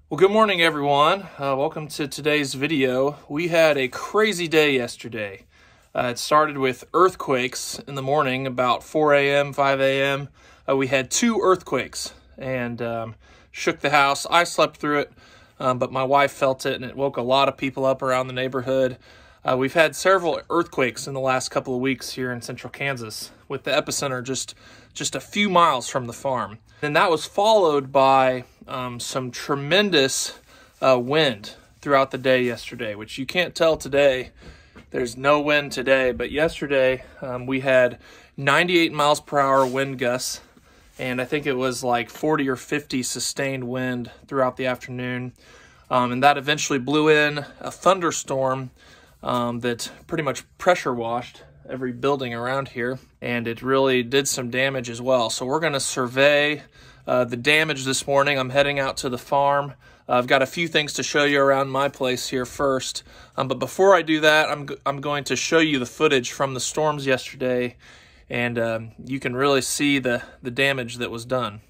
Well, good morning, everyone. Welcome to today's video. We had a crazy day yesterday. It started with earthquakes in the morning, about 4 a.m., 5 a.m. We had 2 earthquakes and shook the house. I slept through it, but my wife felt it, and it woke a lot of people up around the neighborhood. We've had several earthquakes in the last couple of weeks here in central Kansas, with the epicenter just a few miles from the farm. And that was followed by some tremendous wind throughout the day yesterday, which you can't tell today. There's no wind today, but yesterday we had 98 miles per hour wind gusts, and I think it was like 40 or 50 sustained wind throughout the afternoon. And that eventually blew in a thunderstorm that pretty much pressure washed every building around here, and it really did some damage as well. So we're going to survey the damage this morning. I'm heading out to the farm. I've got a few things to show you around my place here first, but before I do that, I'm going to show you the footage from the storms yesterday, and you can really see the damage that was done.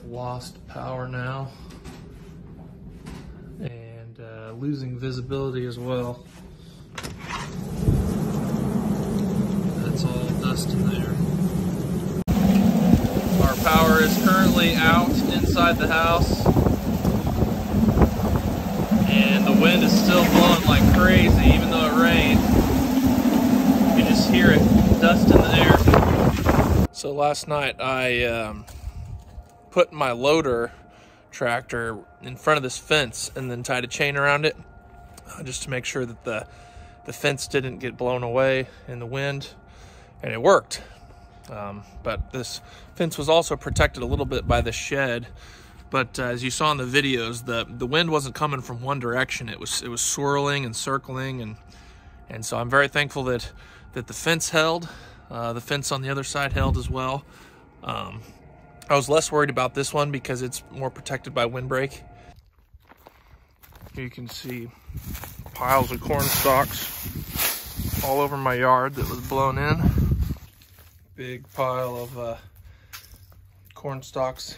Lost power now, and losing visibility as well. That's all dust in there. Our power is currently out inside the house, and the wind is still blowing like crazy even though it rained. You can just hear it, dust in the air. So last night I put my loader tractor in front of this fence and then tied a chain around it just to make sure that the fence didn't get blown away in the wind, and it worked. But this fence was also protected a little bit by the shed, but as you saw in the videos, the wind wasn't coming from one direction. It was swirling and circling, and so I'm very thankful that the fence held. The fence on the other side held as well. I was less worried about this one because it's more protected by windbreak. Here you can see piles of corn stalks all over my yard that was blown in. Big pile of corn stalks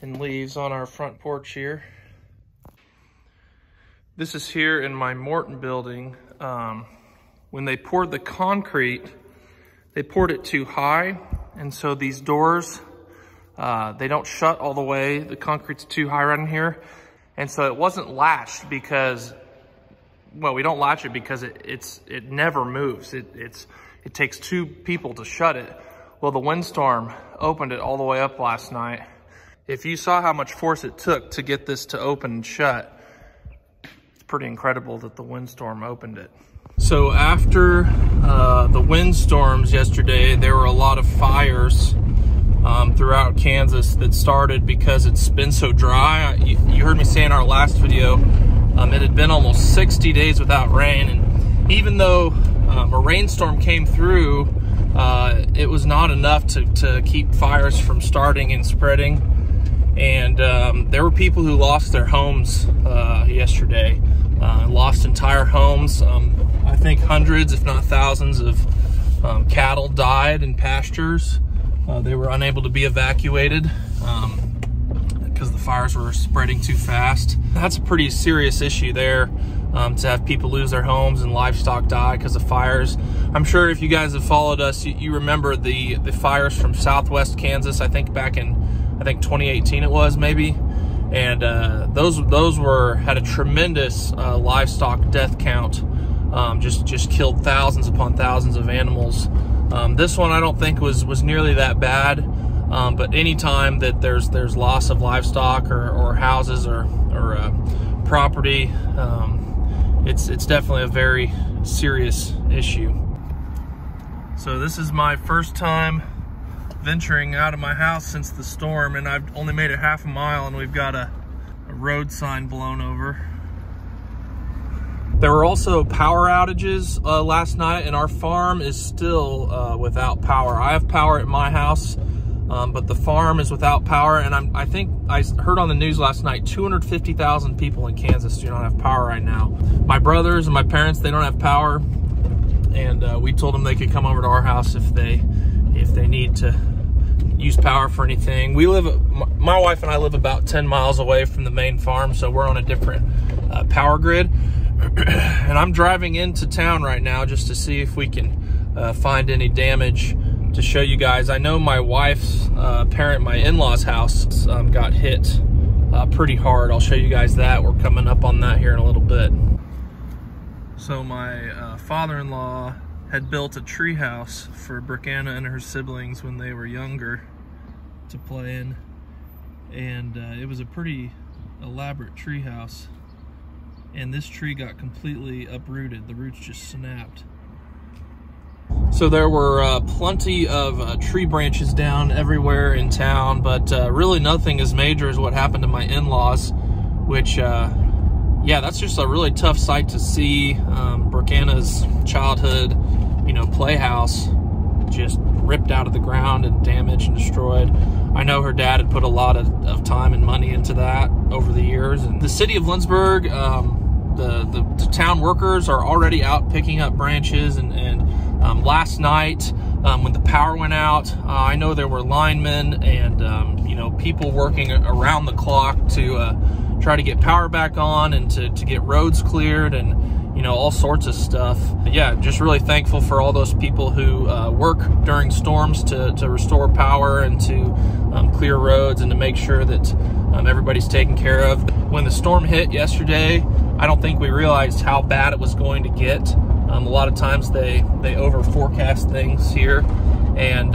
and leaves on our front porch here. This is here in my Morton building. When they poured the concrete, they poured it too high, and so these doors, they don't shut all the way. The concrete's too high right in here. And so it wasn't latched because, well, we don't latch it because it never moves. It takes 2 people to shut it. Well, the windstorm opened it all the way up last night. If you saw how much force it took to get this to open and shut, it's pretty incredible that the windstorm opened it. So after the windstorms yesterday, there were a lot of fires throughout Kansas that started because it's been so dry. You heard me say in our last video, it had been almost 60 days without rain, and even though a rainstorm came through was not enough to keep fires from starting and spreading. And there were people who lost their homes yesterday, lost entire homes. I think hundreds, if not thousands, of cattle died in pastures. They were unable to be evacuated because the fires were spreading too fast. That's a pretty serious issue there, to have people lose their homes and livestock die because of fires. I'm sure if you guys have followed us, you remember the fires from southwest Kansas, I think back in 2018 it was, maybe. And those had a tremendous livestock death count. Just killed thousands upon thousands of animals. This one I don't think was nearly that bad, but anytime that there's loss of livestock or houses or property, it's definitely a very serious issue. So this is my first time venturing out of my house since the storm, and I've only made it half a mile, and we've got a road sign blown over. There were also power outages last night, and our farm is still without power. I have power at my house, but the farm is without power, and I think I heard on the news last night 250,000 people in Kansas do not have power right now. My brothers and my parents, they don't have power, and we told them they could come over to our house if they need to use power for anything. My wife and I live about 10 miles away from the main farm, so we're on a different power grid. And I'm driving into town right now just to see if we can find any damage to show you guys. I know my wife's my in-laws' house got hit pretty hard. I'll show you guys that. We're coming up on that here in a little bit. So my father-in-law had built a tree house for Brianna and her siblings when they were younger to play in, and it was a pretty elaborate tree house, and this tree got completely uprooted. The roots just snapped. So there were plenty of tree branches down everywhere in town, but really nothing as major as what happened to my in-laws, which yeah, that's just a really tough sight to see. Brianna's childhood, playhouse just ripped out of the ground and damaged and destroyed. I know her dad had put a lot of time and money into that over the years. And the city of Lindsborg, the town workers are already out picking up branches, and last night when the power went out, I know there were linemen and people working around the clock to try to get power back on and to get roads cleared and all sorts of stuff. Yeah, just really thankful for all those people who work during storms to restore power and to clear roads and to make sure that everybody's taken care of. When the storm hit yesterday, I don't think we realized how bad it was going to get. A lot of times they over forecast things here, and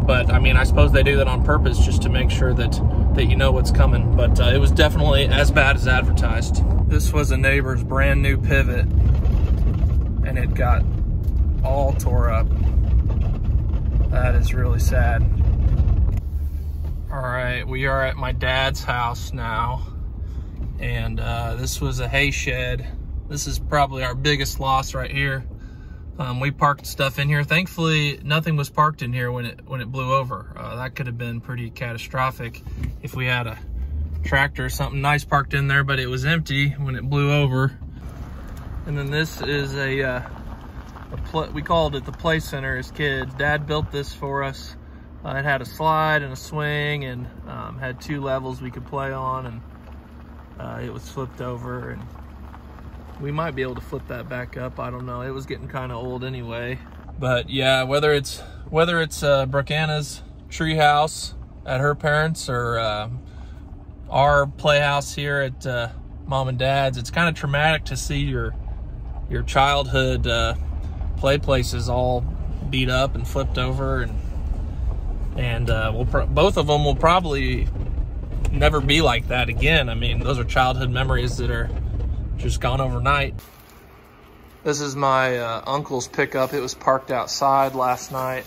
but I mean, I suppose they do that on purpose just to make sure that you know what's coming. But it was definitely as bad as advertised. This was a neighbor's brand new pivot, and it got all tore up. That is really sad. All right, we are at my dad's house now, and this was a hay shed. This is probably our biggest loss right here. We parked stuff in here. Thankfully, nothing was parked in here when it blew over. That could have been pretty catastrophic if we had a tractor or something nice parked in there, but it was empty when it blew over. And then this is we called it the play center as kids. Dad built this for us. It had a slide and a swing, and had 2 levels we could play on, and it was flipped over, and we might be able to flip that back up. I don't know. It was getting kind of old anyway. But yeah, whether it's Brianna's tree house at her parents' or our playhouse here at mom and dad's, it's kind of traumatic to see your childhood play places all beat up and flipped over, and both of them will probably never be like that again. I mean, those are childhood memories that are just gone overnight. This is my uncle's pickup. It was parked outside last night.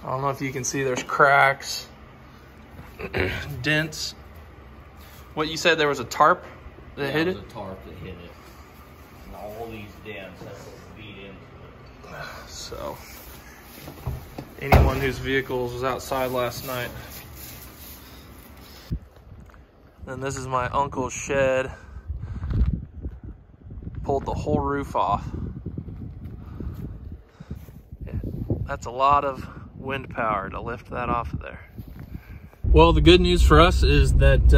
I don't know if you can see, there's cracks, dents. What, you said there was a tarp that hit it? There was a tarp that hit it. And all these dents, that's what beat into it. So, anyone whose vehicles was outside last night. And this is my uncle's shed. Pulled the whole roof off. Yeah, that's a lot of wind power to lift that off of there. Well, the good news for us is that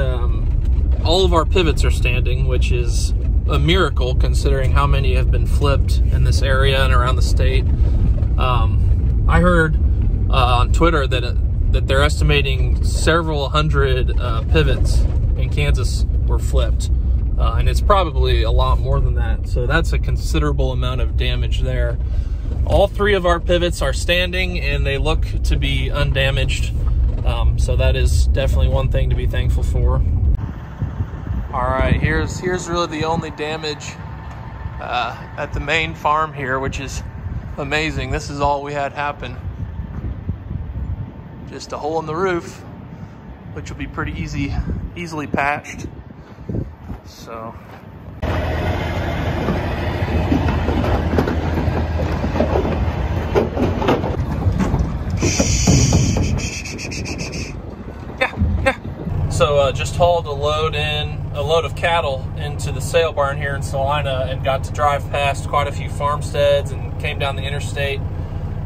all of our pivots are standing, which is a miracle considering how many have been flipped in this area and around the state. I heard on Twitter that they're estimating several hundred pivots in Kansas were flipped, and it's probably a lot more than that. So that's a considerable amount of damage there. All three of our pivots are standing and they look to be undamaged. So that is definitely one thing to be thankful for. All right, here's really the only damage at the main farm here, which is amazing. This is all we had happen. Just a hole in the roof, which will be pretty easily patched. So. So just hauled a load of cattle into the sale barn here in Salina and got to drive past quite a few farmsteads and came down the interstate,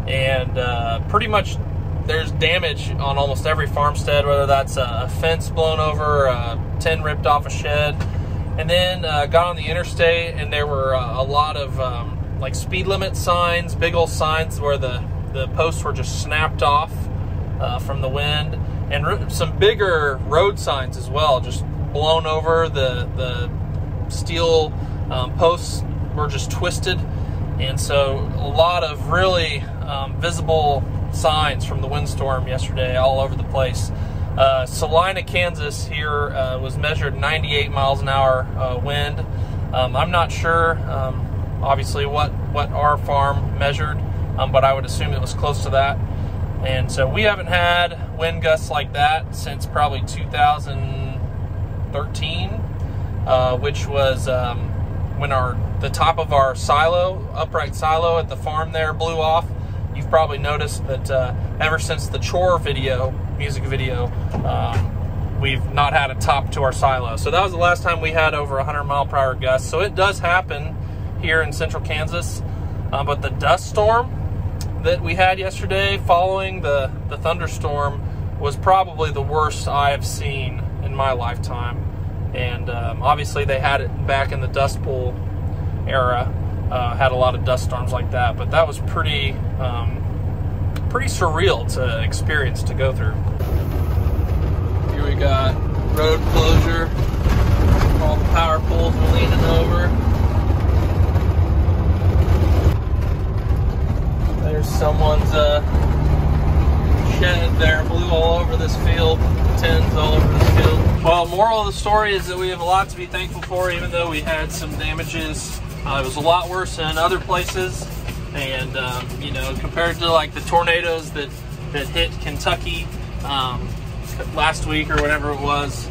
and pretty much there's damage on almost every farmstead, whether that's a fence blown over, a tin ripped off a shed. And then got on the interstate and there were a lot of like speed limit signs, big old signs where the posts were just snapped off from the wind. And some bigger road signs as well, just blown over. The steel posts were just twisted. And so a lot of really visible signs from the windstorm yesterday all over the place. Salina, Kansas here was measured 98 miles an hour wind. I'm not sure, obviously, what our farm measured, but I would assume it was close to that. And so we haven't had wind gusts like that since probably 2013, which was when the top of our upright silo at the farm there blew off. You've probably noticed that ever since the Chore music video, we've not had a top to our silo. So that was the last time we had over 100 mile per hour gusts. So it does happen here in central Kansas, but the dust storm that we had yesterday following the thunderstorm was probably the worst I have seen in my lifetime. And obviously they had it back in the Dust Bowl era, had a lot of dust storms like that, but that was pretty surreal to experience, to go through. Here we got road closure, all the power poles are leaning over. There's someone's shed there, blew all over this field, tins all over this field. Well, moral of the story is that we have a lot to be thankful for, even though we had some damages. It was a lot worse in other places, and you know, compared to like the tornadoes that hit Kentucky last week or whatever it was,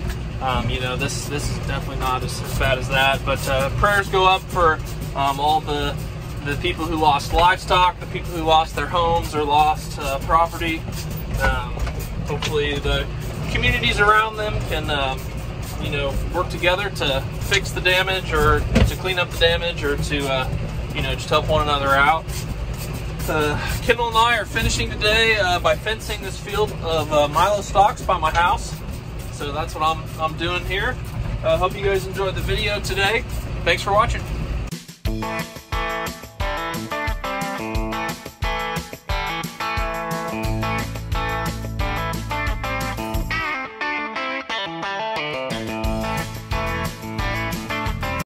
you know, this is definitely not as bad as that. But prayers go up for all the people who lost livestock, the people who lost their homes or lost property. Hopefully the communities around them can, you know, work together to fix the damage or to clean up the damage or to, you know, just help one another out. Kendall and I are finishing today by fencing this field of Milo stalks by my house. So that's what I'm doing here. Hope you guys enjoyed the video today. Thanks for watching.